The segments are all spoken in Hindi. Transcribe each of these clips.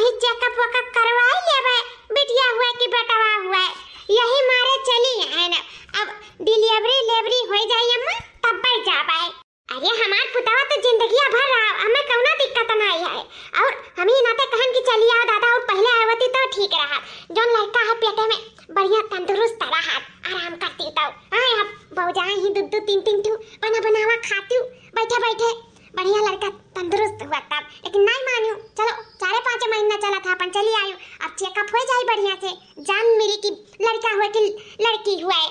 कहीं चेकअप वकअप करवाई लेबे बिटिया हुआ कि बेटवा हुआ यही मारे चली है ना। अब डिलीवरी लेवरी हो जाई अम्मा तब बैठ जाबे। अरे हमार पुतवा तो जिंदगी भर रहा हमें कौना दिक्कत नहीं है और हम ही नाते कहन की चली आओ दादा और पहले आवती तो ठीक रहा जोन लड़का है पेटे में बढ़िया तंदुरुस्त रहा आराम करती तो हां अब बहुजा ही दूध तीन तीन टू बनावा खाती बैठे बैठे बढ़िया लड़का तंदुरुस्त हुआ तब लेकिन नहीं मानियो। चलो 4-5 महीना चला था अपन चली आयु अब चेकअप हो जाए बढ़िया से जान मिली कि लड़का हुआ कि लड़की हुआ है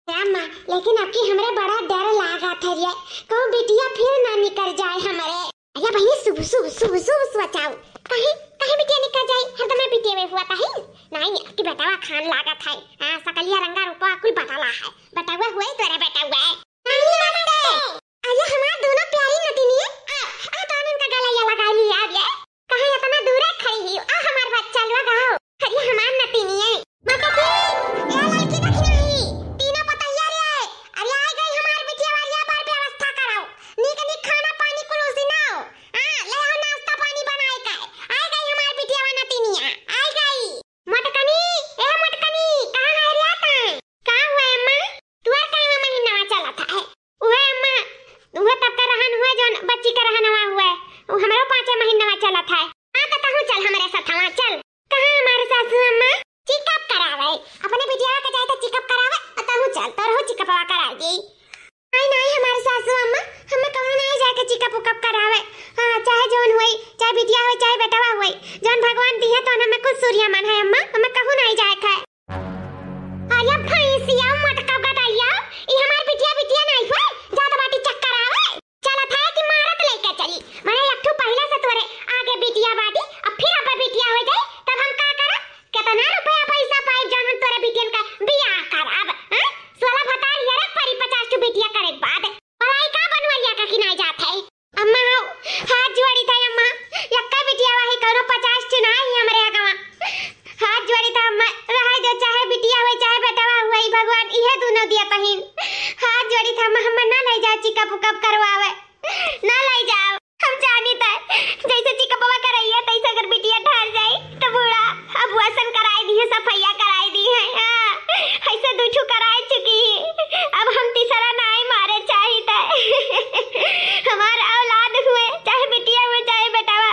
अम्मा। लेकिन आपकी हमरे बड़ा डर लगा था रे कहूं बिटिया फिर ना निकल जाए हमारे। अरे भैया सुबह सोचाओ कहीं बिटिया निकल जाए हर दम बिटिया में हुआ कहीं नहीं आपकी बेटावा खान लगा था हां सकलिया रंगा रूपा कुल बताला है बेटावा हुआ तोरे बेटा हुआ है नहीं अरे हमार दोनों प्यारी नटिनी है आ दोनों का गला ये लगा लिया अब ये कहां इतना दूर खड़ी है आ हमार बच्चा लगाओ अरे हमार नटिनी है मतलब ये लड़की देखी नहीं तीनों पतैया रे अरे आ गई हमार बिटिया वाली बार व्यवस्था कराओ नी खाना पानी कुल उसी ना हो हां ले आओ नाश्ता पानी बनाए का आ गई हमार बिटिया वाला नटिनिया आ गई। मटकनी कहां है रे ता का हुआ अम्मा तुअर का महीना चला था ओए अम्मा वो तब का रहन हुआ जो बच्ची का रहनवा हुआ है वो हमारा 5 महीना चला था हां तो कहूं चल हमारे साथ वहां चल कहां हमारे सासू अम्मा चेकअप करावे अपने बिटिया का जाए तो चेकअप करावे कहूं चल तो हो चेकअप करा दी नहीं हमारे सासू अम्मा हमें कौन नहीं जाके चेकअप उकअप करावे हां चाहे जोन होई चाहे बिटिया होई चाहे बेटावा होई जोन भगवान दिए तो हमें कुछ सूर्य मन है अम्मा हमें कहूं नहीं जाए खाए। अरे भैंसिया मटका गटाइया ई हमार बिटिया नहीं होई जात बाटी चक्कर आवे चला था कि मारत लेके चली माने एकठो पहले से तोरे आगे बिटिया बाटी अब फिर अब बिटिया हो जाए तब हम का करा कितना रुपया पैसा पाए जन तोरे बिटियन का बियाह कराब हां 16 भतार यार परी 50 टू बिटिया करे बाद पढ़ाई का बनवलिया का कि नहीं जात है अम्मा हाथ जोड़ी था अम्मा यक्का बिटिया वाही करो 50 टू नहीं हमरे गांव हाथ जोड़ी था अम्मा रह जो चाहे बिटिया हो चाहे बेटावा हुआ भगवान इहे दोनों दिया तहिन हाथ जोड़ी था हम ना ले जाओ चेकअप उकअप करवावे ना ले जाओ हम जानी था जैसे चेकअप कराइए तैसे अगर बिटिया ठहर जाए तो बूढ़ा अब वसन कराई दी है सफाइया कराई दी है हां ऐसे दूठू कराई चुकी अब हम तीसरा नहीं मारे चाहिए हमारा औलाद हुए चाहे बिटिया हुए चाहे बेटावा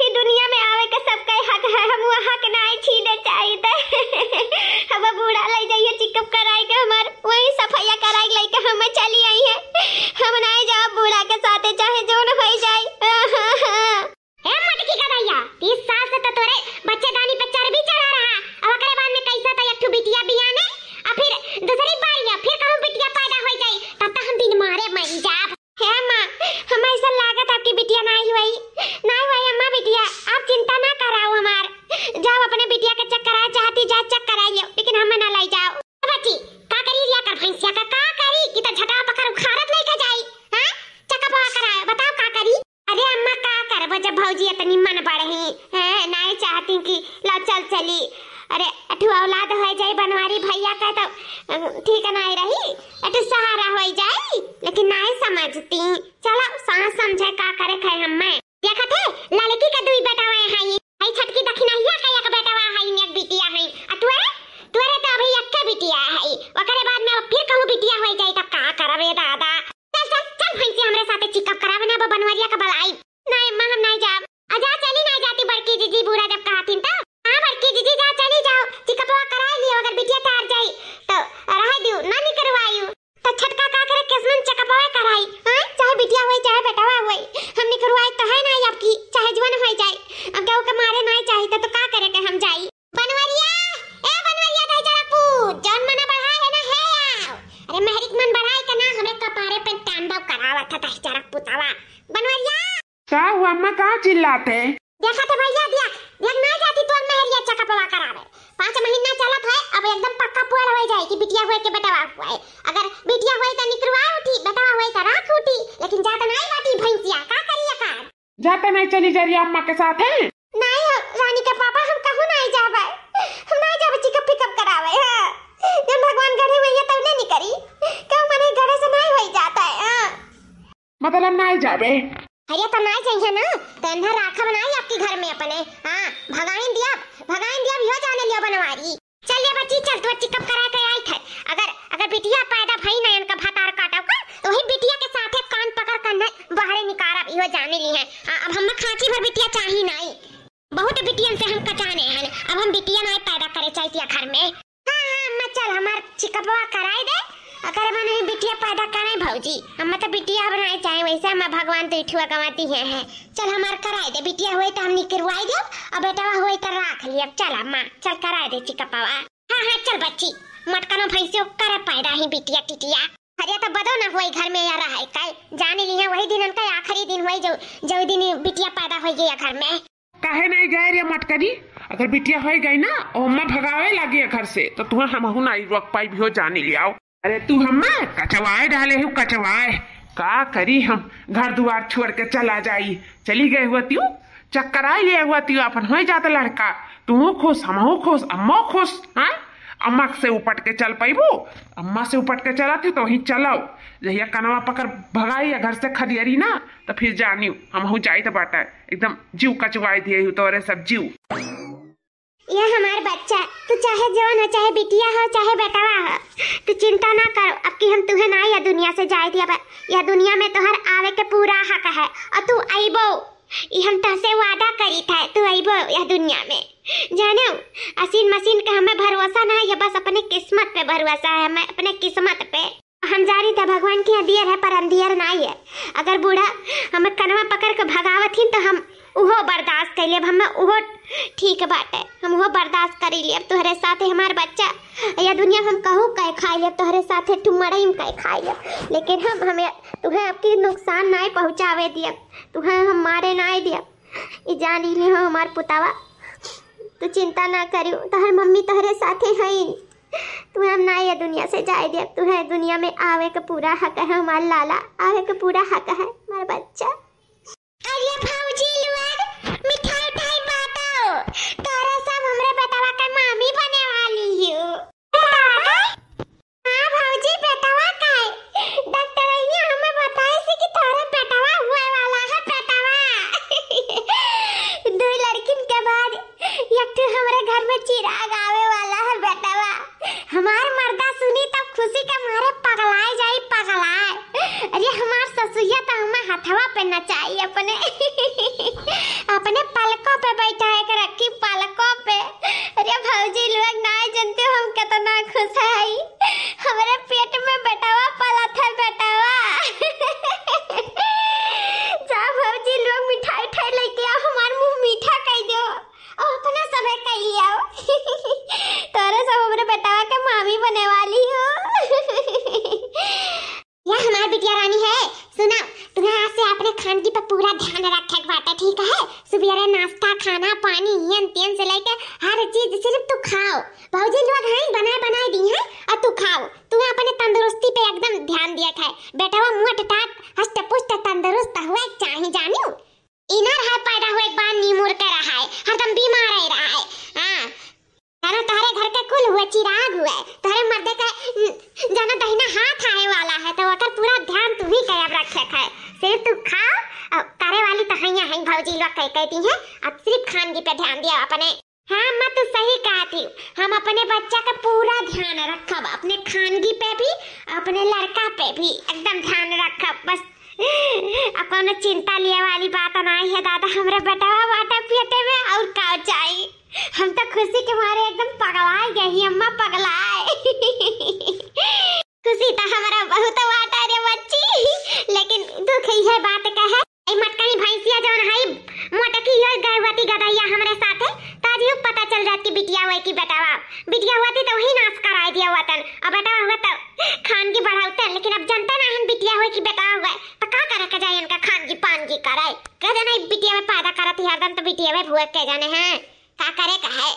ही दुनिया में आवे का सबका हक है हम वो हक नहीं छीने चाहिए अब बूढ़ा ले जाइए चेकअप कराई के हमार वही सफाइया कराई लेके हम चली आई है हम नहीं जाओ बूढ़ा के साथ चाहे जोन हो जाए ए मटकी का भैया 30 साल से तो तोरे बच्चेदानी पे चर्बी चढ़ा रहा अब अगले बार में कैसा था एक बिटिया बियाने और फिर दूसरी बार या फिर कहूं बिटिया पैदा हो जाए तब तक हम दिन मारे मर जाब है मां हम ऐसा लागत आपकी बिटिया नहीं हुई अम्मा बिटिया आप चिंता ना कराओ हमार जाओ अपने बिटिया के चेक करा चाहती जा चेक कराइए लेकिन हमें ना ले जाओ बच्ची का करी रिया कर भैंसिया का करी कि तो झटा पकड़ उखाड़त लेके जाई हां चेकअप कराए बताओ का करी। अरे अम्मा का करबो जब भौजी इतनी मन बढ़ी है नहीं चाहती कि ला चली अरे अठू औलाद हो जाए बनवारी भैया का तो ठीक नहीं रही अठू सहारा हो जाए लेकिन नहीं समझती चलो सांस समझे का करे खाए हमें देखा थे लड़की का दुई बेटा है हाई छटकी दखिनहिया का एक बेटा है एक बिटिया है अठुए तोरे तो अभी एक बिटिया है ओकरे बाद में फिर कहूं बिटिया हो जाए तब का करबे दादा चल भैंसी हमरे साथे चेकअप करावे ना बनवारिया का भलाई नहीं मां हम नहीं जाब आजा चली नहीं जाती बड़की जीजी बुरा जब कहथिन त हां बड़की जीजी जा चली जाओ चेकअप करा लियो अगर बिटिया ठहर जाई तो रह दियो ना नहीं करवायू तो छटका का करे किसमन चेकअप कराई हां चाहे बिटिया होई चाहे बेटावा होई हम नहीं करवाई तो है ना आपकी चाहे जीवन हो जाए अब गांव के मारे नहीं चाहिए तो का करे के हम जाई बनवारिया दे जरा पूछ जान मना बढ़ा है ना है आओ अरे महरिक मन बढ़ाई का ना हमें कपारे पे तांडव करावा था जरा पुतावा बनवारिया क्या हुआ अम्मा कहाँ चिल्लाते देखा तो भैया देख नहीं जाती तो महरिया चेकअप करावे 5 महीना चला था अब एकदम पक्का पुअर हो जाए कि बिटिया हुए के बेटावा हुआ है अगर बिटिया हुए तो निकलवा उठी बेटावा हुए तो राख उठी लेकिन जाता नहीं बाटी भैंसिया का करिए का जाता नहीं चली जा रही अम्मा के साथ है नहीं रानी के पापा हम कहूं नहीं जाबे हम नहीं जाबे चेकअप पिकअप करावे हां जब भगवान गढ़े हुए तब नहीं करी क्यों मने गढ़े से नहीं हो जाता है हां मतलब नहीं जाबे अरे तो नहीं चाहिए ना तो अंदर राखा बनाई आपके घर में अपने हां भगाइन दिया भी हो जाने लियो बनवारी। चल ले बच्ची चल, तू चेकअप करा के आई थे। अगर बिटिया पैदा भई ना इनका भातार काटा का तो वही बिटिया के साथे कान पकड़ कर न बाहर निकारा भी हो जाने ली है। अब हम खांची भर बिटिया चाहिए नहीं, बहुत बिटियन से हम कचाने हैं। अब हम बिटिया नहीं पैदा करे चाहिए घर में। हां अम्मा चल हमार चेकअपवा कराई दे। अगर मैंने बिटिया पैदा करे भौजी, अम्मा तो बिटिया बनाए चाहे वैसे अम्मा भगवान तो इठुआ गवाती है। चल हमार कराई दे, बिटिया होए तो हम निकरवाई दे, अब बेटावा होए तो राख लिया। चल अम्मा चल कराई दे चेकअपवा। हां चल बच्ची, मटकनो भैंसियो करे पैदा ही बिटिया टिटिया। अरे तो बदो ना होई घर में या रहा है कल जाने ली है, वही दिन उनका आखिरी दिन होई जो दिन बिटिया पैदा हो गई घर में। काहे नहीं गए रे मटकरी? अगर बिटिया हो गई ना और अम्मा भगावे लगी घर से तो तुम्हें हमहु नहीं रोक पाई भी हो जाने लियाओ। अरे तू हम्मा कचवाए डाले हूँ कचवाए, का करी हम घर द्वार छोड़ के चला जाई। चली गई हुआ त्यू चक्कर आई लिया हुआ त्यू अपन हो जाता लड़का। तू खुश हमहु खुश अम्मा खुश। हाँ अम्मा से उपट के चल पाइबो, अम्मा से उपट के चला थी तो वही चलाओ। जहिया कनवा पकड़ भगाई घर से खदियरी ना तो फिर जानी हमहु जाई तो बाटा एकदम जीव कचवाई दिए तोरे सब जीव। ये हमार बच्चा, तू चाहे जवान हो चाहे बिटिया हो चाहे बेटावा हो, तू चिंता ना कर। अब कि हम तुहे ना या दुनिया से जाए दिया, या दुनिया में तोहर आवे के पूरा हक है और तू आइबो। ये हम तसे वादा करी था, तू आइबो या दुनिया में। जानो असीन मसीन का हमें भरोसा ना है, बस अपने किस्मत पे भरोसा है, हमें अपने किस्मत पे। हम जानी था भगवान की अंधियर है पर अंधियर नहीं है। अगर बूढ़ा हमें कनवा पकड़ के भगावत ही तो हम उहो बर्दाश्त कर लिया, हमें उहो ठीक बात है, हम वो बर्दाश्त कर लिया। तुहरे साथे हमार बच्चा या दुनिया हम कहूँ कह खाई लिया, तुहरे साथे टुमड़ई में कह खाई लिया, लेकिन हमें तुम्हें आपकी नुकसान नहीं पहुँचावे दिया, तुम्हें हम मारे नहीं दिया। ये जान ली हो हमार पुतावा, तू चिंता ना करियो, तोहर मम्मी तोहरे साथे है। तुम्हें हम ना ये दुनिया से जाए दिया, तुम्हें दुनिया में आवे का पूरा हक है। हमार लाला आवे का पूरा हक है, हमारा बच्चा। अरे भौजी लोग मिठाई उठाई बांटो, तोरे सब हमरे बेटावा के मामी बने वाली हो। हां भौजी बेटावा का डॉक्टर ने हमें बताया से कि तोरे बेटावा हुए वाला है। बेटावा दो लड़किन के बाद एक तो हमरे घर में चिराग आवे वाला है। बेटावा हमार मर्दा सुनी तब खुशी के मारे पगलाए जाई पगलाए। अरे हमार ससुया तो हमें हथवा पे नचाई, अपने पलकों पे बैठाए कर रखी पलकों पे। अरे भौजी लोग ना जानते हम कितना खुश है, हमारे पेट में बेटावा पला था। बेटावा जा भौजी लोग मिठाई ठाई लेके आओ, हमार मुंह मीठा कर दो और अपना सब कर लिया। तोरे सब हमारे बेटावा के मामी बने वाली हो। यह हमारी बिटिया रानी है। सुना तुम्हें आज से अपने खान की पे पूरा ध्यान रखे बात है, ठीक है? सुबह नाश्ता खाना पानी हियन तेन से लेके हर चीज सिर्फ तू खाओ। भौजी लोग हैं बनाए दी हैं और तू खाओ। तू अपने तंदुरुस्ती पे एकदम ध्यान दिया है। बेटावा मोट टाट हष्ट पुष्ट तंदुरुस्त हुए चाहिए जानियो। इनर है पैदा हुए एक बार नीमुर के रहा है, हरदम बीमार रह रहा है। हां जानो तारे घर के कुल हुए चिराग हुए, तारे मर्दे का जानो दहिना हाथ आए वाला है, तो ओकर पूरा ध्यान तू ही कर रखे है। सिर्फ तू खाओ, करे वाली तो हैं भौजी लोग कहती हैं। अब सिर्फ खानगी पे ध्यान दिया अपने। हाँ मैं तो सही कहती हूँ, हम अपने बच्चा का पूरा ध्यान रखब, अपने खानगी पे भी अपने लड़का पे भी एकदम ध्यान रखब। बस अपन चिंता लिए वाली बात नहीं है दादा, हमारे बेटावा बाटा पेटे में और का चाहिए। हम तो खुशी के मारे एकदम पगलाए गई, अम्मा पगलाए। खुशी तो हमारा बहुत वाटा रे बच्ची, लेकिन दुख है बात का है। मटकनी भैंसिया जौन है मोटकी है गर्भवती गदैया हमारे साथ है, ताजी पता चल जाती कि बिटिया हुई कि बेटावा। बिटिया हुआ थी तो वही नाश कराई दिया हुआ तन, अब बेटावा हुआ तो खान की बढ़ाते, लेकिन अब जनता ना हम बिटिया हुई कि बेटा हुआ तो का करे के जाए इनका खान की पान की कराए कह जाना बिटिया में पैदा करत है हरदम, तो बिटिया में भूख के जाने हैं का करे का है।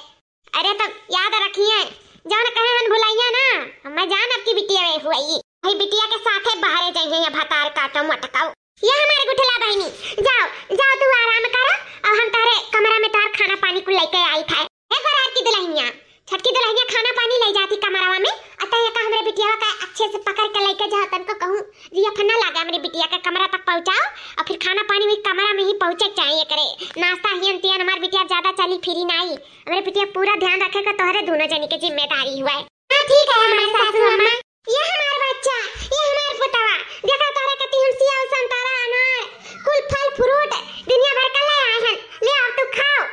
अरे तो याद रखिए जौन कहे हन भुलाइया ना, मैं जान अब की बिटिया में हुई भाई बिटिया के साथ है बाहर जाइए या भतार काटो मटकाओ। ये हमारे गुठला बहनी जाओ जाओ तू आराम करो, और हम तारे कमरा में तार खाना पानी को लेके आई था। ए घरात की दुल्हनिया छटकी दुल्हनिया खाना पानी ले जाती कमरावा में, अतः ये का हमरे बिटिया का अच्छे से पकड़ के लेके जा तन को कहूं ये फन्ना लगा मेरी बिटिया का कमरा तक पहुंचाओ और फिर खाना पानी भी कमरा में ही पहुंचे चाहिए करे। नाश्ता ही अंतियन हमार बिटिया ज्यादा चली फिरी नहीं। हमारे बिटिया पूरा ध्यान रखेगा, तोहरे दोनों जनी के जिम्मेदारी हुआ है। हां ठीक है हमारे सासू अम्मा। ये हमारा बच्चा, ये हमार पुतवा, देखा तोरे कती हम सेव संतरा अनार कुल फल फ्रूट दुनिया भर का ले आए हैं। ले आओ तू खाओ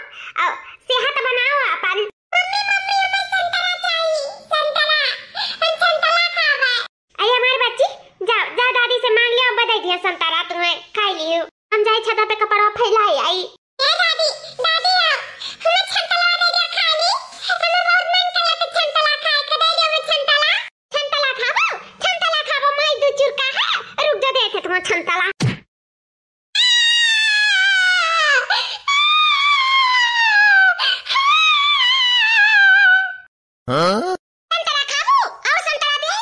और सेहत बनाओ अपन। मम्मी मम्मी हमें संतरा चाहिए, संतरा, हम संतरा खावे। अरे हमारी बच्ची जाओ जाओ दादी से मांग लियो, बधाई दिया संतरा तुम्हें खा लियो। हम जाए छत पे कपड़ा फैलाई आई। ए दादी दादी आओ, हमें संतरा दे दिया खा ली। हमें बहुत मन करे तो संतरा खाए के दे दियो। हमें संतरा संतरा खाओ, संतरा खाओ। मैं दो चुरका है, रुक जा देखे तुम्हें संतरा। संतरा खाओ और संतरा दे।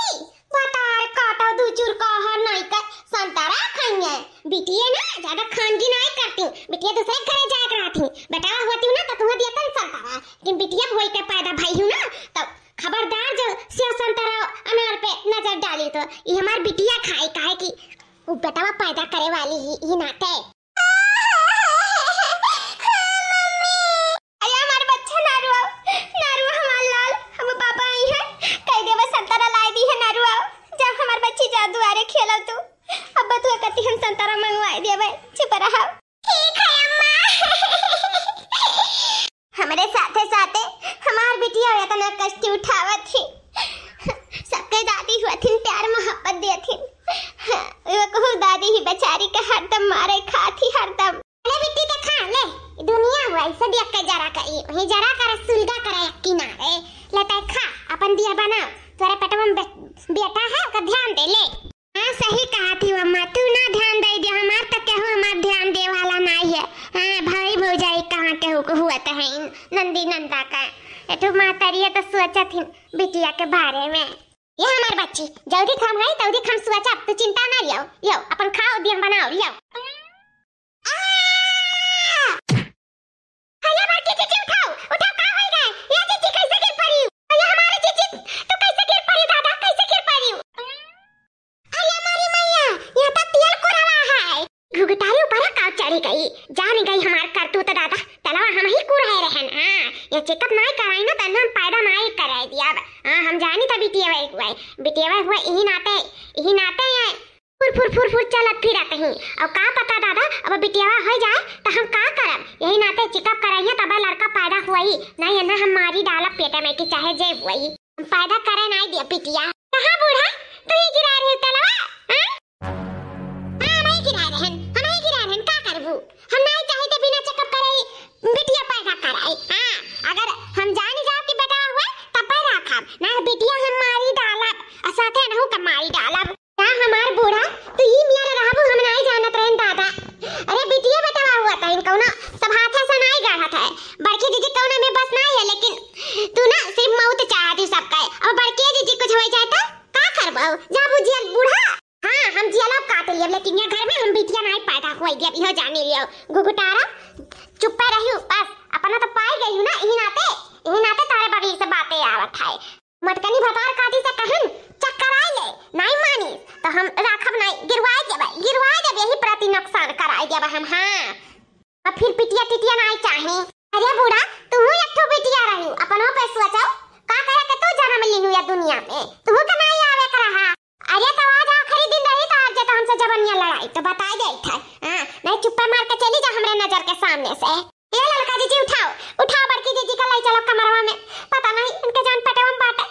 बतार काटा दो चुरका है नहीं कर संतरा खाएंगे। बिटिया ना ज्यादा खानगी नहीं करती, बिटिया दूसरे घरे जाया कराती। बेटा होती हूं ना तो तुम्हें दिया तन संतरा, लेकिन बिटिया होई के पैदा भई हूं ना तो खबरदार जो सेव संतरा अनार पे नजर डाली तो ये हमार बिटिया खाए काहे की वो बेटावा पैदा करे वाली ही नाते। अरे हमार बच्चा नारुआ नारुआ हमार लाल हम पापा आई है कह देवे संतरा लाई दी है। नारुआ जब हमार बच्ची जादू आरे खेलो तू अब तू कती हम संतरा मंगवाई देवे। चुप रहो। ठीक है अम्मा। हमारे साथे साथे हमार बिटिया इतना कष्ट उठावत थी, सबके दादी हुआ थी प्यार मोहब्बत दे थी। वो कहूँ दादी ही बेचारी के हरदम मारे खाती हरदम। अरे बिट्टी तो खा ले, दुनिया हुआ इसे देख के जरा कहीं वही जरा कर सुलगा करे किनारे लेता खा अपन दिया बनाओ। तेरे पेट में बेटा है का ध्यान दे ले। हाँ सही कहा थी अम्मा, तू ना ध्यान दे दिया हमार तक कहूँ हमार ध्यान दे वाला नहीं है। हाँ भाई भौजाई कहाँ कहूँ को हुआ तो है नंदी नंदा का एटू मातारी तो सोचा थी बिटिया के बारे में। ये हमार बच्ची जल्दी खाम है तल्दी खाम सोचा, अब तू चिंता ना लियो। यो अपन खाओ दिया बनाओ लियो। हया मार के चीची उठाओ उठाओ का हो गए। ये चीची कैसे गिर पड़ी? ये हमारी चीची तू कैसे गिर पड़ी दादा, कैसे गिर पड़ी? अरे हमारी मैया ये तो तेल को रवा है। घुघटारी ऊपर का चढ़ी गई, जान गई हमार करतूत दादा। तलवा हम ही को रहे रहन। हां ये चेकअप नहीं कराई ना तन्ना पैदा नहीं कराई दिया। हां हम जानी त बिटिया हुआ यही नाते है फुर फुर चलत फिरत ही। अब का पता दादा अब बिटिया हो जाए तो हम का करब? यही नाते चेकअप कराइए तब लड़का पैदा हुई नहीं है ना हम मारी डाला पेट में कि चाहे जे हुई पैदा करे नहीं दिया बिटिया। कहां बूढ़ा तू ही गिरा रही तलवा? हां नहीं गिरा रहन का करबू? हम नहीं चाहे तो बिना चेकअप कराई बिटिया पैदा कराई। हां अगर हम जान जाओ कि बेटा हुआ तब पैदा खाब ना बिटिया हम मारी डालब और साथे रहू का मारी डालब। क्या हमार बूढ़ा तू ही मियां रहबू हम नहीं जानत रहन दादा। अरे बिटिया बेटा हुआ था इनको ना सब हाथ से नहीं गढ़त है। बड़की दीदी कौन में बस नहीं है, लेकिन तू ना सिर्फ मौत चाहती सबका है। और बड़की दीदी कुछ हो जाए तो का करबो? जा बुझियल बूढ़ा। हां हम जियला काट लियो, लेकिन ये घर में हम बिटिया नहीं पैदा हुई दिया इहो जाने लियो। गुगुटारा चुप रहियो बस अपना तो पाई गई हूं ना यही नाते तारे बगल से बातें आवत है। मटकनी भतार काटी से कहन चक्कर आए ले नहीं मानी तो हम राखब नहीं गिरवाए देब यही प्रति नुकसान कराई देब हम। हां अब फिर पिटिया टिटिया नहीं चाहे। अरे बूढ़ा तू एक ठो बिटिया रही अपनो पे सोचो का करे के तू जन्म लीनु या दुनिया में तू के नहीं आवे करहा। अरे तो आज आखिरी दिन रही तो आज तो हमसे जबनिया लड़ाई तो बताई दे था। हां नहीं चुप्पा मार के चली जा हमरे नजर के सामने से। ये लड़का जी उठाओ बड़की जी का ले चलो कमरवा में। पता नहीं इनके जान पटेवम बाटे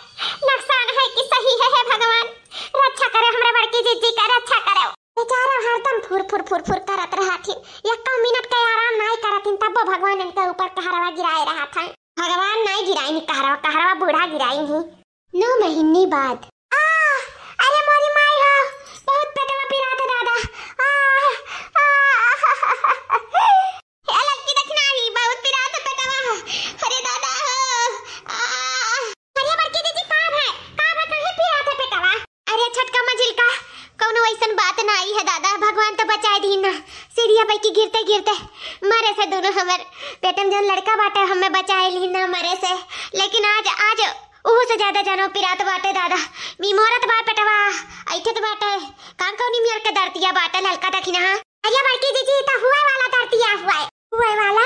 नुकसान है कि सही है भगवान रक्षा करे हमरे बड़की जी का रक्षा करे। बेचारा हरदम फुर करत रहा थी, एक मिनट का आराम नहीं करत तब भगवान इनके ऊपर कहरवा गिराए रहा था। भगवान नहीं गिराई कहरवा बूढ़ा गिराई ही 9 महीने बाद। अरे मोरी माई हो बहुत पेटवा पिरात दादा। ये लड़की देखना ही बहुत पिरात पेटवा। अरे दादा अरे बड़की दीदी का है कहीं पिरात पेटवा? अरे छटका मंजिल का कोनो ऐसन बात नहीं है दादा, भगवान तो बचाए दी ना। सीढ़िया पे की गिरते मरे से दोनों हमर पेटम जो लड़का बाटे हमें बचाए ली ना मरे से। लेकिन आज ओहो से ज्यादा जानो पिरात बाटे दादा। बीमारत बा पेटवा ऐठत बाटे। कान कौनी मियर के दर्दिया बाटे ललका दखिना। अरे बड़की जीजी तो हुए वाला दर्दिया हुए वाला।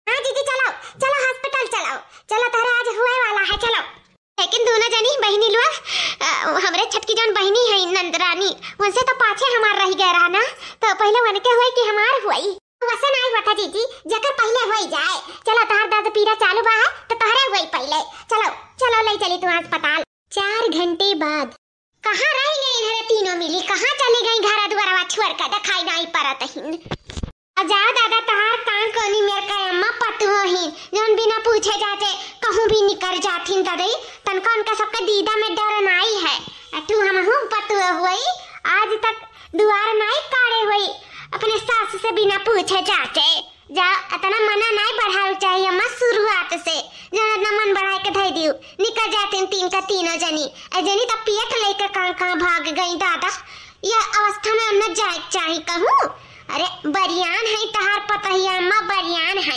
हां दीदी चलो चलो हॉस्पिटल चलो। चलो तारे आज हुए वाला है चलो। लेकिन दोनों जनी बहनी लोग हमरे छटकी जन बहनी है नंदरानी उनसे तो पाछे हमार रह गए रहा ना। तो पहले वन के होई कि हमार हुई वैसे नहीं बता जीजी जकर पहले होई जाए। चलो तार दर्द पीरा चालू बा है तो तोहरे हुई पहले। चलो चलो ले चली तू अस्पताल। 4 घंटे बाद कहां रह गई इधर तीनों मिली कहां चली गई घर दुआरवा छोड़ के दिखाई नहीं पड़त हिन। जाओ दादा तहार कान कोनी मेर का अम्मा पतु ही जौन बिना पूछे जाते कहूं भी निकल जाथिन दादी तनका उनका सबका दीदा में डर नहीं है। तू हमहू पतु हुई आज तक दुआर नहीं काढ़े हुई अपने सास से बिना पूछे जाते। जा इतना मना नहीं बढ़ाओ चाहिए अम्मा शुरुआत से जौन इतना मन बढ़ा के धई दियो निकल जाते तीन का तीनों जनी जनी तो पेट लेकर कहां भाग गई दादा। यह अवस्था में न जाए चाहिए कहूं। अरे बरियान है तहार पतहिया अम्मा बरियान है।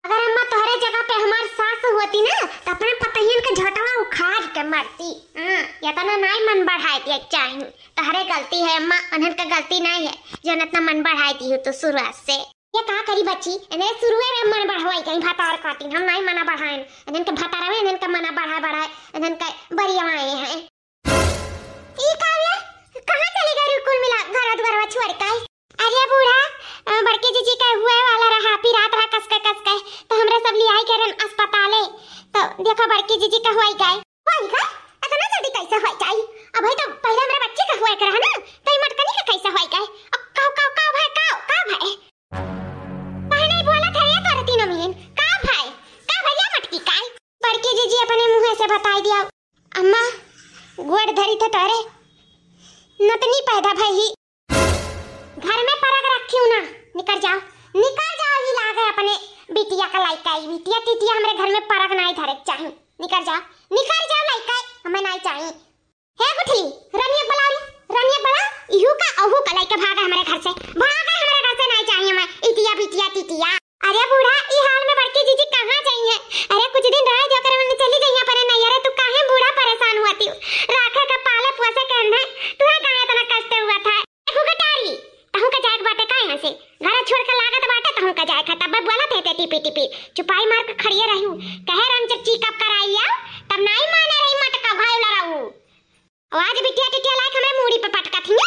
अगर अम्मा तोहरे जगह पे हमार सास होती ना तो अपने पतहियन के झटवा उखाड़ के मारती। या तो ना नहीं मन बढ़ाए दिया चाहिए। तोहरे गलती है अम्मा अनहन का गलती नहीं है जो इतना मन बढ़ाई दी हो तो शुरुआत से। ये का करी बच्ची इन्हें शुरुए में मन बढ़ाई कहीं भातार काटी हम नहीं मना बढ़ाएं इन्हन के भातारवे इन्हन का मना बढ़ाए इन्हन का बरियाए हैं। ई काव्या कहां चली गई कुल मिला घर द्वार छोड़ के। अरे बूढ़ा बड़के जीजी का हुए वाला रहा फिर रात रहा कस के तो हमरे सब ले आई करन अस्पताले तो देखो बड़के जीजी का हुई गए इतना जल्दी कैसे हो जाई। अब भाई तो पहले हमरे बच्चे का हुआ करा ना तो मटकनी का कैसे हो गए। अब का भाई नहीं बोला था ये तोरे तीनों मिलन का भैया मटकी का। बड़के जीजी अपने मुंह से बता दिया अम्मा गोड़ धरी थे तोरे नतनी पैदा भई घर में परग रखियो ना निकल जाओ ही लागे अपने बिटिया का लाइका बिटिया टिटिया हमरे घर में परग नहीं धरे चाहिए। निकल जाओ लाइका हमें नहीं चाहिए। हे गुठी रनिया बला इहू का अहू का लाइका भागा हमारे घर से नहीं चाहिए हमें इटिया बिटिया टिटिया। अरे बूढ़ा ई हाल में बड़की जीजी कहां जाइए। अरे कुछ दिन रह जो कर मैंने चली गई पर नहीं। अरे तू काहे बूढ़ा परेशान हुआती राखे का पाले पोसे कहना तू काहे इतना कष्ट हुआ था घुघटारी तहु का जाए बाटे का यहां से घर छोड़ के लागत बाटे तहु का जाए खता तब बोला थे टिपी चुपाई मार के खड़िए रहू कहे रन चेकअप कराइया तब नहीं माने रही मटका भाईला रहू। आवाज बिटिया टिटिया लाइक हमें मूड़ी पे पटका थी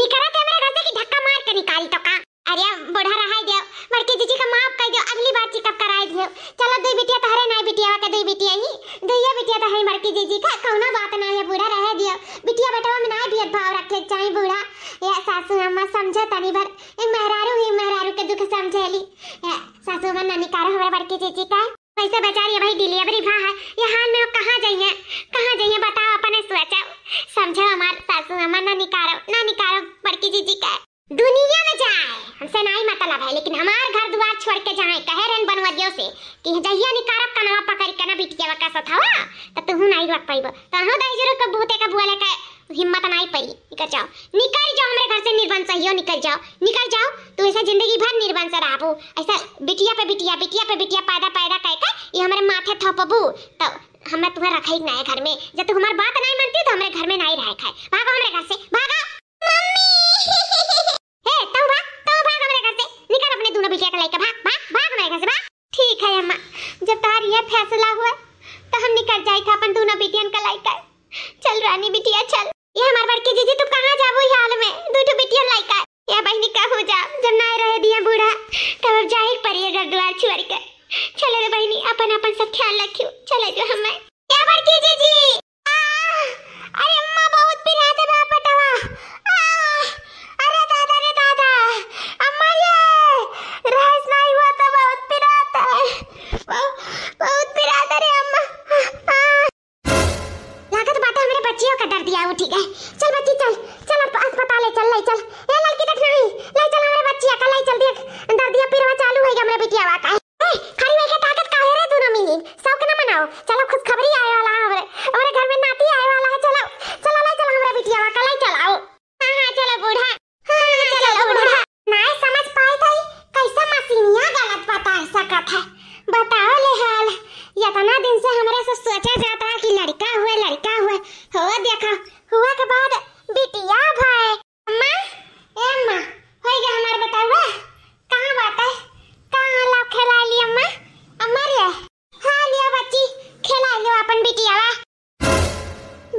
निकरा थे मेरे घर से की धक्का मार के निकाली तो का। अरे बूढ़ा रहा दियो बड़की जीजी का माफ कर दियो अगली बार चेकअप कराई दियो। चलो दो बिटिया तहरे नहीं बिटिया का दो बिटिया ही दुइया बिटिया तो है बड़की जीजी का कौनो बात नहीं है। बूढ़ा रह दियो बिटिया बेटा में नहीं भेदभाव रखे चाहिए। बूढ़ा या सासू अम्मा समझे तनी भर मेहरारू के दुख समझेली। सासू अम्मा नानी कार हमारे बड़की जीजी का कैसे बेचारी भाई डिलीवरी भा है ये हाल में कहां जाइए बताओ अपने सोचा समझो हमार सासू अम्मा नानी कार बड़की जीजी का दुनिया में जाए हमसे नहीं मतलब है लेकिन हमार घर द्वार छोड़ के जाए कहे रन बनवदियों से कि जहिया निकारब कनवा पकड़ के ना बिटिया का सथावा त तू नहीं रख पाइबो तहु दई जरूर के बहुते का बुआले का हिम्मत नहीं पड़ी। निकल जाओ हमरे घर से निर्बंध सहियो निकल जाओ तू ऐसा जिंदगी भर निर्बंध से रहबो ऐसा बिटिया पे बिटिया पैदा कह के ये हमरे माथे थपबू तो हमरा तुम्हारा रखई नहीं घर में। जब तू हमार बात नहीं मानती तो हमरे घर में नहीं रह खाए भागो हमरे घर से भागो मम्मी हे तू भाग हमरे घर से निकल अपने दोनों बिटिया का लेके भाग हमरे घर से भाग। ठीक है अम्मा जब तार ये फैसला हुआ तो हम निकल जाए था अपन दोनों बिटियन का लेके। चल रानी बिटिया चल ये हमार बड़की जीजी तू कहां जाबो ई हाल में दूठो बिटिया लाइका या बहनी का हो जा जब ना रह दिया बूढ़ा तब अब जाए पड़िएगा द्वार छोड़ के। चले रे बहनी अपन सब ख्याल रखियो चले जो हमें या बड़की जीजी अरे अम्मा बहुत पिराते बाप बेटवा अरे दादा अम्मा ये राज नहीं हुआ तो बहुत पिराता रे अम्मा लागत बात हमरे बच्चियों का डर दिया वो ठीक है। चल बच्ची चल अस्पताल चल ए लड़की देख नहीं ले चल हमरे बच्चिया का ले चल देख दर्दिया पिरवा चालू है हमरे बिटिया वा का खड़ी होके ताकत काहे रे दोनों मिली शौक न मनाओ। चलो खुद खबरी आए वाला है हमरे घर में नाती आए वाला है। चलो ले चल हमरे बिटिया वा का ले चलाओ। हां चलो बूढ़ा नहीं समझ पाए था कैसा मशीनिया गलत बता सकत है बताओ ले हाल इतना दिन से हमारे से सोचा जाता है कि लड़का हुआ हो देखा हुआ के बाद बिटिया भाई। अम्मा ए अम्मा हो गया हमारे बतावा कहां बात है कहां ला खेला ली अम्मा अम्मा रे हां लिया बच्ची खेला लियो अपन बिटियावा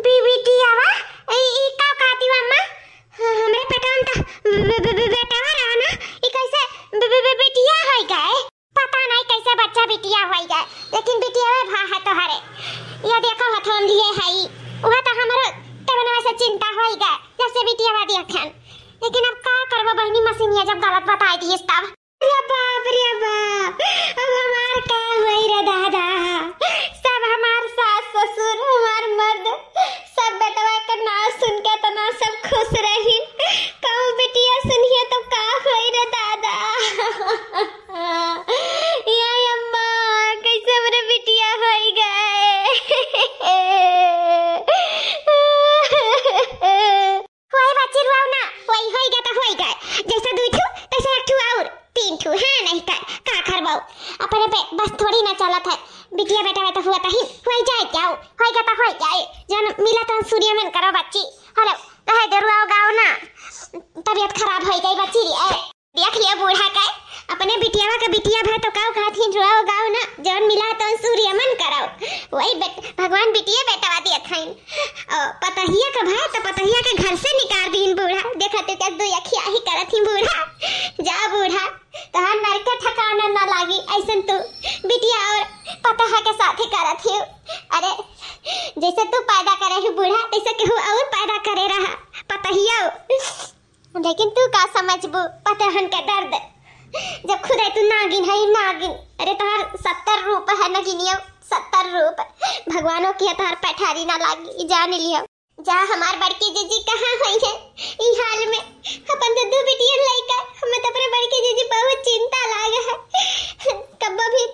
बिटियावा ई का कहती हो अम्मा हमरे पेटन त बेटावा रहा ना ई कैसे बिटिया हो गए पता नहीं कैसे बच्चा बिटिया हो गए लेकिन बिटिया भा है तो हरे ये देखो हथौन लिए है वह तो हमरो तबना से चिंता हो गए जैसे बिटिया वादी अखन लेकिन अब का करबो बहनी मशीनिया जब गलत बताई दी तब रे बाप अब हमार का होई रे दादा सब हमार सास ससुर हमार मर्द सब बेटवा के नाम सुन के तो ना सब खुश रही कहूं बिटिया सुनिए तो का होई रे दादा या अम्मा कैसे मेरे बिटिया होई गए होई बच्ची रुआओ ना होई गया तो होई गए जैसे दुई ठू तैसे एक ठू और तीन ठू है नहीं का करबाओ अपने पे बस थोड़ी ना चलत है बिटिया बेटा तो हुआ ही होई जाए क्या होई गया तो होई जाए जन मिला तो सूर्य मन करो बच्ची हेलो कहे दरुआओ गाओ ना तबीयत खराब हो गई बच्ची रे देख लिया बूढ़ा का अपने बिटियावा का बिटिया भाई तो काऊ खाती रुआओ गाओ ना जन मिला तो सूर्य मन कराओ वही भगवान बिटिया बेटा दिया खाइन पतहिया का भाई तो पतहिया के घर से निकाल दीन बूढ़ा देखा तो क्या दो अखिया ही करत ही बूढ़ा जा बूढ़ा तहां नरके ठिकाना ना लागी ऐसन तो बिटिया और पतहा के साथ ही करत ही अरे जैसे तू पैदा करे है बूढ़ा तैसे केहू और पैदा करे रहा पतहिया लेकिन तू का समझबू पतहन के दर्द जब खुद है तू नागिन है नागिन अरे तोहर 70 रूप है नगिनियो 70 रूप भगवानों की तोहर पैठारी ना लागी जान लियो जा हमार बड़की जीजी कहां होई है ई हाल में अपन तो दो बिटिया लइका हम तो अपने बड़की जीजी बहुत चिंता लागे है कब भी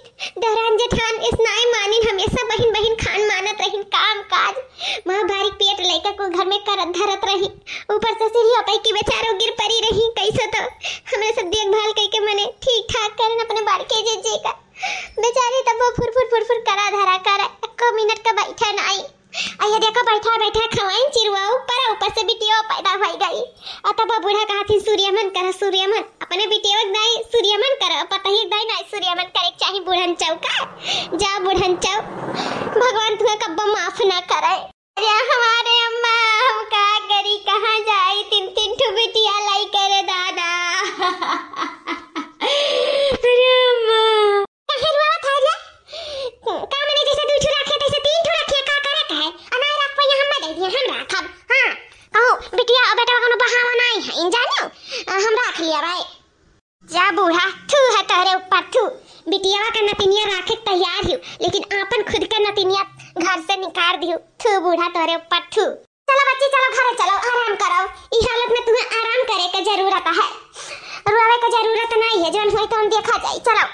दहरान जेठान इस नाई मानी हमेशा बहन बहन खान मानत रही काम काज मां बारीक पेट लइका को घर में करत धरत रही ऊपर से सीढ़ी पे की बेचारो गिर पड़ी रही कैसे तो हमें सब देखभाल करके मने ठीक ठाक करन अपने बड़की जीजी का बेचारी तब वो फुर करा धरा कर एक मिनट का बैठा नहीं आया देखो बैठा खवाइन चिरवा ऊपर से बिटिया पैदा हो गई तब बूढ़ा कहती सूर्यमन अपने बिटिया दाई सूर्यमन कर पता ही दाई ना सूर्यमन करे चाहिए बूढ़न चौका जा बूढ़न चौ भगवान तुम्हें कब माफ ना करे अरे हमारे अम्मा हम का करी कहां जाई तीन ठो बिटिया लाई करे दादा अरे अम्मा कहां रुआ था रे का मैंने जैसे दो ठो रखे तैसे तीन ठो रखे का करे कहे अनाय रख पे हम दे दिए हम रखब हां कहू बिटिया और बेटा कोनो बहावा नहीं है इन जानियो हम रख लिया भाई जा बूढ़ा थू है तोरे ऊपर थू बिटिया का नतिनिया रखे तैयार हो लेकिन आपन खुद का नतिनिया घर से निकाल दियो थू बूढ़ा तोरे ऊपर थू चलो बच्ची चलो घर चलो आराम करो इस हालत में तुम्हें आराम करे की जरूरत है रोवे की जरूरत नहीं है जौन होई तो हम देखा जाई चलो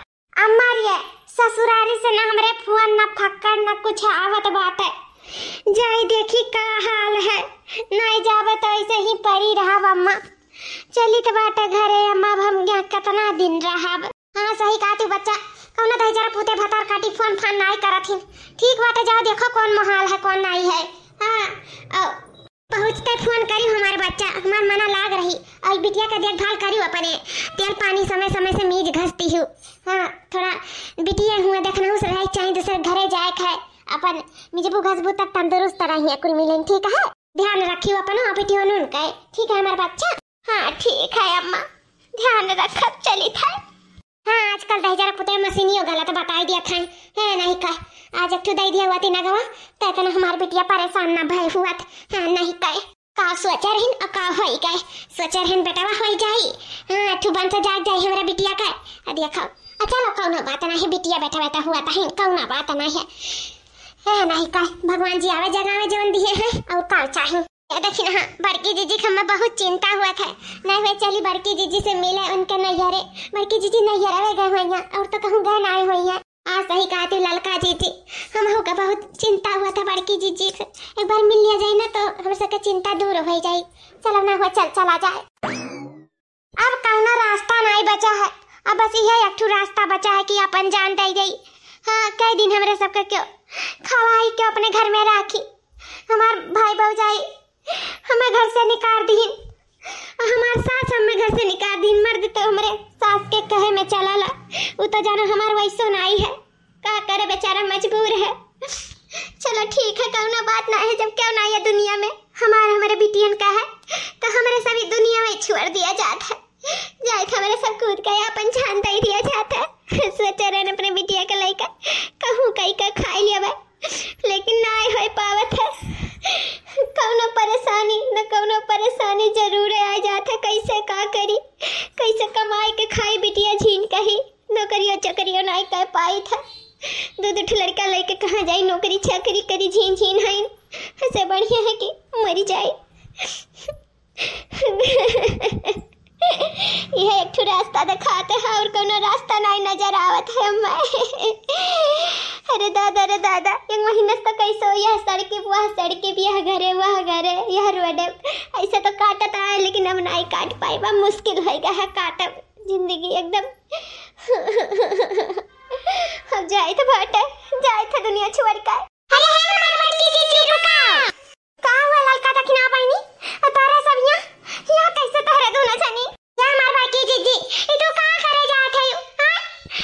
अम्मा रे ससुरारी से ना हमरे फोन ना फक्कर ना कुछ आवत बात है जाई देखी का हाल है नहीं जावे तो ऐसे ही पड़ी रहब अम्मा चली तो बाटे घरे अम्मा हम यहाँ कितना दिन रहब हाँ सही कहा तू बच्चा कौन तो जरा पूते भतार काटी फोन फान नहीं करत हिन ठीक बाटे जाओ देखो कौन माहौल है कौन नहीं है हाँ पहुँचते फोन करी हमारे बच्चा हमार मना लाग रही और बिटिया का देखभाल करी अपने तेल पानी समय से मीज घसती हूँ हाँ थोड़ा बिटिया हुआ देखना उस रह चाहिए दूसरे घरे जाए खाए अपन मिजबू घसबू तक तंदुरुस्त रही कुल मिलन ठीक है ध्यान रखियो अपन बेटियों नून का ठीक है हमारा बच्चा हाँ ठीक है अम्मा ध्यान रखब चली था हाँ आजकल दही जरा पुते मशीनियो गलत बताई दिया था है नहीं कह आज एक ठो दे दिया हुआ तीन गवा तैतना हमार बिटिया परेशान ना भय हुआ हाँ नहीं कह का सोचा रहन और का होई गए सोचा रहन बेटावा होई जाई हाँ ठू बन से जाग जाई हमरा बिटिया का देखो चलो कौना बात नहीं बिटिया बेटा हुआ था कौना बात नहीं है नहीं कह भगवान जी आवे जगह में जीवन दिए हैं और का चाहिए देखिए हाँ बड़की जीजी का हमें बहुत चिंता हुआ था नहीं हुए चली बड़की जीजी से मिले उनके नैहरे बड़की जीजी नैहरे गए हुए हैं और तो कहूँ गए आए हुए हैं सही कहा तू ललका जीजी हम का बहुत चिंता हुआ था बड़की जीजी से एक बार मिल लिया जाए ना तो हम सबका चिंता दूर हो जाए चलो ना हो चला जाए अब कौना रास्ता नहीं बचा है अब बस यह एक रास्ता बचा है कि अपन जान दे गई हाँ कई दिन हमरे सबके क्यों खवाई के अपने घर में राखी। हमार भाई भौजाई हमें घर से निकाल दीन, हमार सास हमें घर से निकाल दीन। मर्द तो हमरे सास के कहे में चला ला, वो तो जानो हमार वैसो नाई है, का करे बेचारा मजबूर है। चलो ठीक है, कौनो बात ना है, जब क्यों ना है दुनिया में हमारे बिटियन का है तो हमारे सभी दुनिया में छोड़ दिया जाता है। जाए हमारे सब कूद का अपन जान दे दिया जाता है। सोचा रहे अपने बिटिया का लड़का कहूँ कहीं का खा लिया भाई, लेकिन ना हो पावत है। कौनो परेशानी जरूर आ जाता। कैसे का करी, कैसे कमाई के खाई बिटिया झीन कही, नौकरियों चकरियों नहीं कर पाई था। दो लड़का लेके कहाँ जाई नौकरी चाकरी करी, झीन झीन है। ऐसे बढ़िया है कि मरी जाए। यह एक रास्ता दिखाते हैं और कोनो रास्ता नहीं नजर आवत है हमें। अरे दादा एक महीने तक कैसे हो, यह सड़के वह सड़के, यह घरे यह रोड ऐसे तो काटता है, लेकिन अब नहीं काट पाए, बा मुश्किल होगा है काटब जिंदगी एकदम। अब जाए तो दुनिया छोड़ कर। अरे हमारे बच्ची जी रुका, का हुआ ललका तक ना पाईनी तारा सब यहाँ कैसे तोहरे दोनों सनी या हमार बाकी जीजी ये तो का करे जात है। हां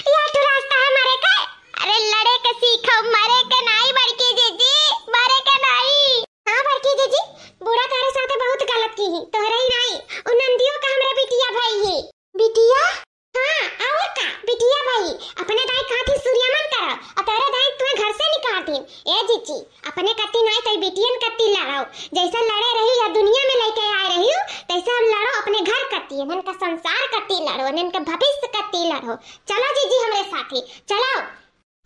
यह तो रास्ता है मरे का। अरे लड़े के सीखो, मरे के नहीं बड़की जीजी, मरे के नहीं। हां बड़की जीजी बूढ़ा तारे साथे बहुत गलत की ही, तोहरे ही नहीं उन नंदियों का हमरे बिटिया भाई है। बिटिया हां और का बिटिया भाई अपने दाई खाती सूर्यमन करो और तारे दाई तुम्हें घर से निकाल दी। ए जीजी अपने कत्ती नहीं तो बिटियन कत्ती लड़ाओ, जैसा लड़े रही या दुनिया में लेके आ रही हो तैसा लड़ो अपने घर कत्ती, नन का संसार कत्ती लड़ो, नन का भविष्य कत्ती लड़ो। चलो जीजी हमरे साथी चलो।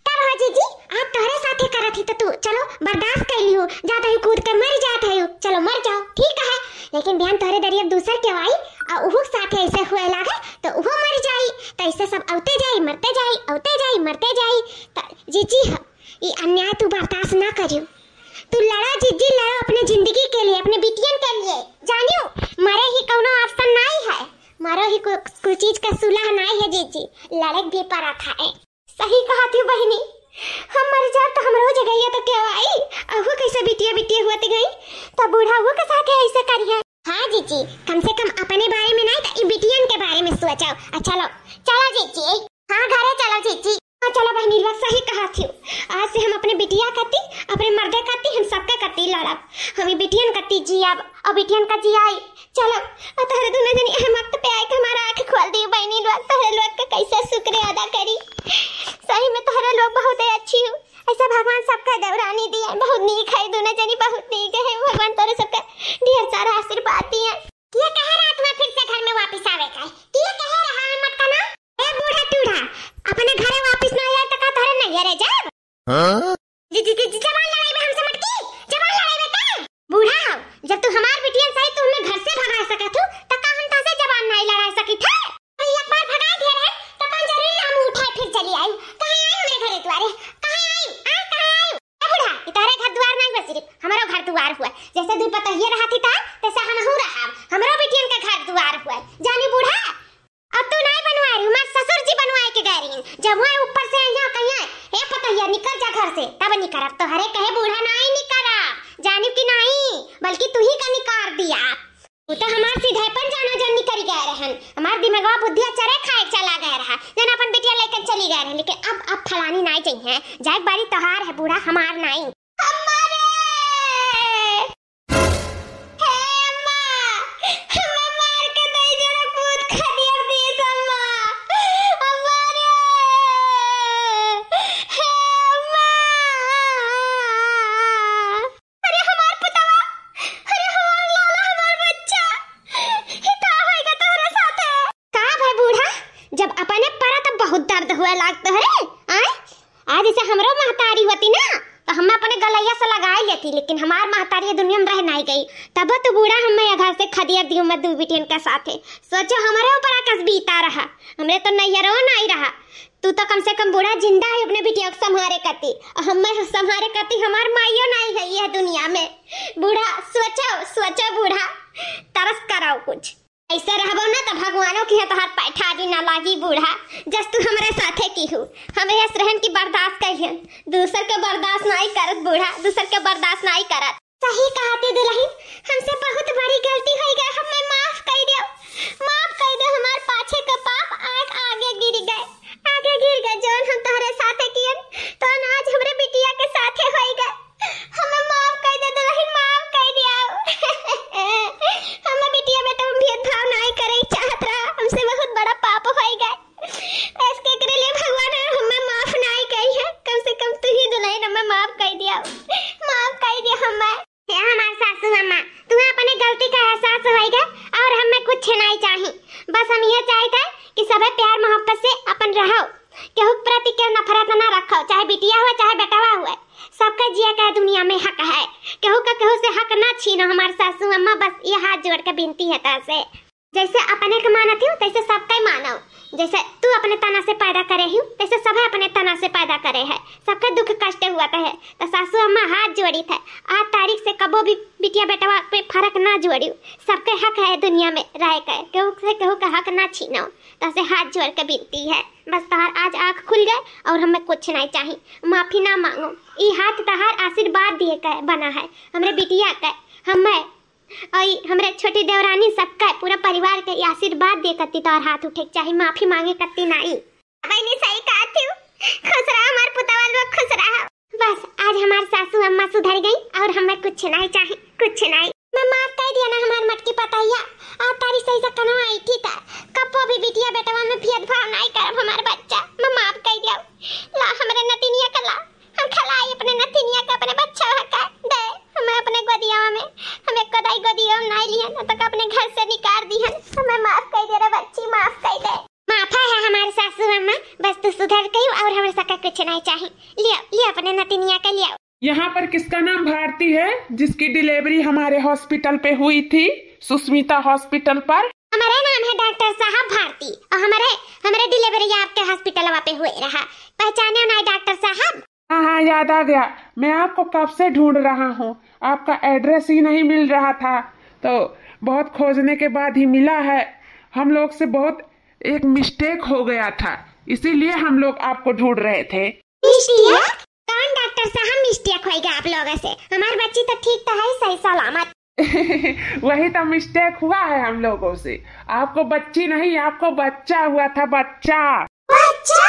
तब हो जीजी आप तोहरे साथे करत ही तो तू चलो बर्दाश्त कर लियो, जाता है कूद कर मर जाता है, चलो मर जाओ ठीक है, लेकिन बयान तोहरे दरिया दूसर के आई और उहु साथे ऐसे हुए लागे तो उहो मर जाई, तो ऐसे सब औते जाई मरते जाई, औते जाई मरते जाई। जीजी ये अन्याय तू बर्दाश्त ना करियो, तू लड़ा जीजी लड़ो अपने जिंदगी के लिए, अपने बिटियन के लिए। जानियो मरे ही कोनो ऑप्शन नहीं है, मरो ही कोई चीज का सुलह नहीं है जीजी, लड़े भी पड़ा था। सही कहा थी बहनी, हम मर जाए तो हम रोज गई तो क्या आई, अब कैसे बिटिया होती गई तो बूढ़ा वो के साथ ऐसे करिए। हाँ जीजी कम से कम अपने बारे में नहीं तो बिटियन के बारे में सोचो। चलो जीजी, हाँ घरे चलो जीजी। हाँ चलो बहनी सही कहा थी, आज से हम अपने बिटिया कती अपने मर्दे कती हम सबका कती लड़ब, हमें बिटियन कती जियाब और बिटियन का जियाई। चलो तोहरे दोनों जनी हम वक्त पे आए हमारा आंख खोल दी बहनी लोग, तोहरे लोग का कैसे शुक्र अदा करी। सही में तोहरे लोग बहुत अच्छी हो, ऐसा भगवान सबका दौरानी दिया, बहुत नीक है दोनों जनी, बहुत नीक है भगवान तोरे सबका ढेर सारा आशीर्वाद दिया। ये कहे रात में फिर से घर में वापस आवे का, ये कहे रहा है मत करना। ए बूढ़ा टूढ़ा अपने घरे वापस ना आए तो का तोरे नहीं रे जाब। हां जी जवान लड़ाई में हमसे मत की, जवान लड़ाई में का बूढ़ा हो, जब तू हमार बिटिया सही तू हमें घर से भगा सकत हो तो का हम तासे जवान नहीं लड़ा सकी थे। एक बार भगा दिया रहे तो कौन जरूरी नाम उठाए फिर चली आई। कहां आई हमारे घरे द्वारे, कहां आई कहां आई। ए बूढ़ा इतारे घर द्वार नहीं बस सिर्फ हमारो घर द्वार हुआ, जैसे दूर पता ये रहा थी ता तैसे हम हो रहा, हमरो बिटियन का घर द्वार हुआ। जानी बूढ़ा अब तू नहीं बनवाए रही, हमारे ससुर जी बनवाए के गए रही, जब वो ऊपर से यहाँ कहीं ए पता ये निकल जा घर से तब निकल। तो हरे कहे बूढ़ा नहीं निकला जानिब की नहीं बल्कि तू ही का निकाल दिया। वो तो हमार सीधेपन जाना जन निकल गए रहन, हमार दिमागवा बुद्धिया चरे खाए चला गया रहा, जन अपन बिटिया लेकर चली गए रहे। लेकिन अब फलानी नहीं चाहिए, जाए बारी तोहार है बूढ़ा हमार नहीं। जब अपने परा तब बहुत दर्द हुआ लागता है आए। आज जैसे हमरो महतारी होती ना तो हम अपने गलैया से लगाई लेती, लेकिन हमार महतारी दुनिया में रह नहीं गई। तब तो बूढ़ा हम घर से खदिया दी मैं दू बिटियन के साथे। सोचो हमारे ऊपर आकाश बीता रहा, हमरे तो नैयरो नहीं रहा। तू तो कम से कम बूढ़ा जिंदा है अपने बिटिया को संभारे करती, हम संभारे करती हमार माइयो नहीं है यह दुनिया में। बूढ़ा सोचो बूढ़ा तरस कराओ कुछ। ऐसे रहबो ना तो भगवानों की है तोहार पैठारी ना लागी बूढ़ा। जस तू हमारे साथे की हूँ हमें यस रहन की बर्दाश्त करियन, दूसर के बर्दाश्त नहीं करत बूढ़ा, दूसर के बर्दाश्त नहीं करत। सही कहते दुल्हन, हमसे बहुत बड़ी गलती हो गई, हमें माफ कर दो, माफ कर दो। हमार पाछे का पाप आज आगे गिर गए जौन हम तोहरे साथे कियन तो आज हमरे बिटिया के साथे होई गए। हमें माफ कर दे दुल्हन, माफ कर दिया। हमें बिटिया बेटा में भेदभाव नहीं करे चाहत रहा, हमसे बहुत बड़ा पाप होई गए। इसके करे लिए भगवान हमें माफ नहीं करी है, कम से कम तू ही दुल्हन हमें माफ कर दिया, माफ कर दिया हमें। हे हमार सासू अम्मा, तुम्हें अपने गलती का एहसास होएगा और हमें कुछ नहीं चाहिए। बस हम ये चाहते हैं कि सबे प्यार मोहब्बत से अपन रहो, केहू प्रति के नफरत ना रखो, चाहे बिटिया हुआ चाहे बेटावा हुआ, सबका जिया का दुनिया में हक है, केहू का केहू से हक ना छीनो। हमार सासू अम्मा बस ये हाथ जोड़ के विनती है तासे, जैसे अपने के मानत हूँ तैसे सबका मानो, जैसे तू अपने तना से पैदा करे हूँ तैसे सब अपने तना से पैदा करे है, सबका दुख कष्ट हुआ है तो सासू अम्मा हाथ जोड़ी थे। आज तारीख से कबो भी बिटिया बेटवा पे फर्क ना जोड़ी, सबके हक है दुनिया में रह कर, केहू से केहू का हक ना छीनो। तसे हाथ जोड़ के विनती है, बस तहार आज आँख खुल गए और हमें कुछ नहीं चाहिए, माफी ना मांगो। ये हाथ तहार आशीर्वाद दिए का बना है, हमरे बिटिया का, हमें और हमरे छोटी देवरानी सबका पूरा परिवार के आशीर्वाद दे कत्ती तोर हाथ उठे चाहे, माफी मांगे कत्ती नहीं। बहनी सही कहा थी, खुश रहा हमार पुतवा लोग, खुश रहा। बस आज हमार सासू अम्मा सुधर गई और हमें कुछ नहीं चाहिए, कुछ नहीं। मैं माफ कर दिया ना हमार मटकी पताइया, आज तारी सही से कनो आई थी ता कपो भी बिटिया बेटवा में भेदभाव नहीं करब हमार बच्चा, मैं माफ कर दिया। ला हमरे नतिनिया का ला, हम खलाई अपने नतिनिया का, अपने बच्चा का दे हमें अपने गोदिया में, हमें कदाई गोदिया में नहीं लिया ना तो अपने घर से निकाल दिहन। हमें माफ कर दे रे बच्ची, माफ कर दे। माफ है हमारे सासू अम्मा, बस तू सुधर गई और हमें सका कुछ नहीं चाहिए। लियो अपने नतिनिया का लियो। यहाँ पर किसका नाम भारती है जिसकी डिलीवरी हमारे हॉस्पिटल पे हुई थी, सुष्मिता हॉस्पिटल पर? हमारा नाम है डॉक्टर साहब भारती और हमारे डिलीवरी आपके हॉस्पिटल पे हुए रहा, पहचाने ना डॉक्टर साहब? हाँ याद आ गया, मैं आपको कब से ढूंढ रहा हूँ, आपका एड्रेस ही नहीं मिल रहा था, तो बहुत खोजने के बाद ही मिला है। हम लोग से बहुत एक मिस्टेक हो गया था, इसीलिए हम लोग आपको ढूंढ रहे थे। मिस्टेक? कौन डॉक्टर साहब मिस्टेक होएगा आप लोगों से? हमारी बच्ची तो ठीक तो है, सही सलामत। वही तो मिस्टेक हुआ है हम लोगों से, आपको बच्ची नहीं आपको बच्चा हुआ था, बच्चा। बच्चा?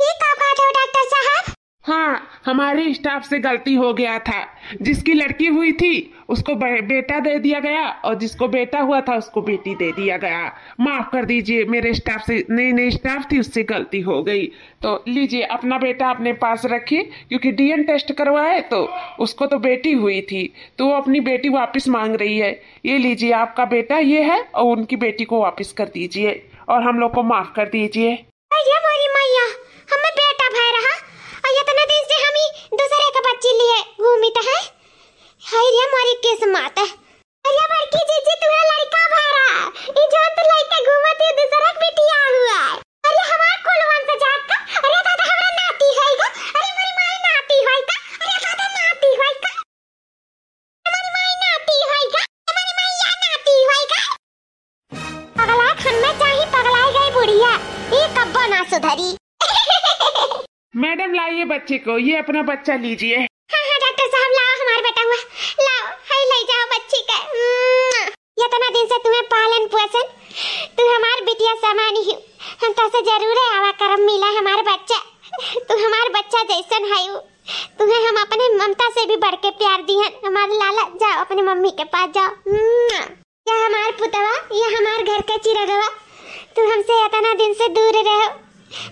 ये कब बात है डॉक्टर साहब? हाँ, हमारी स्टाफ से गलती हो गया था, जिसकी लड़की हुई थी उसको बेटा दे दिया गया और जिसको बेटा हुआ था उसको बेटी दे दिया गया। माफ कर दीजिए, मेरे स्टाफ से नई स्टाफ थी उससे गलती हो गई। तो लीजिए अपना बेटा अपने पास रखिए, क्योंकि डीएन टेस्ट करवाए तो उसको तो बेटी हुई थी तो वो अपनी बेटी वापस मांग रही है। ये लीजिए आपका बेटा ये है और उनकी बेटी को वापस कर दीजिए और हम लोग को माफ कर दीजिए। हमारी मैया हमें बेटा भाई रहा और इतना दिन से हम ही दूसरे का बच्ची लिए घूमित है। हाय रे हमारी किस्मत है। अरे बड़की जीजी तुम्हें लड़का भाई रहा, ये जो तो लड़का घूमती दूसरा बिटिया हुआ है। अरे हमार कुलवन से जात का, अरे दादा हमरा नाती होइगा, अरे हमारी माई नाती होइगा, अरे दादा नाती होइगा, हमारी माई नाती होइगा, हमारी मैया नाती होइगा। पगला खन्ना चाहिए, पगलाई गई बुढ़िया, ये कब्बो ना सुधरी। मैडम लाइए बच्चे को, ये अपना बच्चा लीजिए। हाँ डॉक्टर साहब लाओ हमारा बेटा हुआ, लाओ हाय ले जाओ बच्ची का। ये इतना दिन से तुम्हें पालन पोषण, तू हमार बिटिया समानी है, हम तो से जरूर है आवा करम मिला हमारा बच्चा, तू हमार बच्चा जैसन है, तुम्हें हम अपने ममता से भी बढ़ के प्यार दिहन। हमारे लाला जाओ अपने मम्मी के पास जाओ। ये हमार पुतवा, ये हमार घर का चिरगवा, तू हमसे इतना दिन से दूर रहो,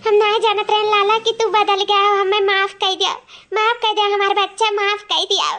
हम नहीं जानते रहे लाला कि तू बदल गया हो, हमें माफ कर दिया, माफ कर दिया हमारा बच्चा, माफ कर दिया।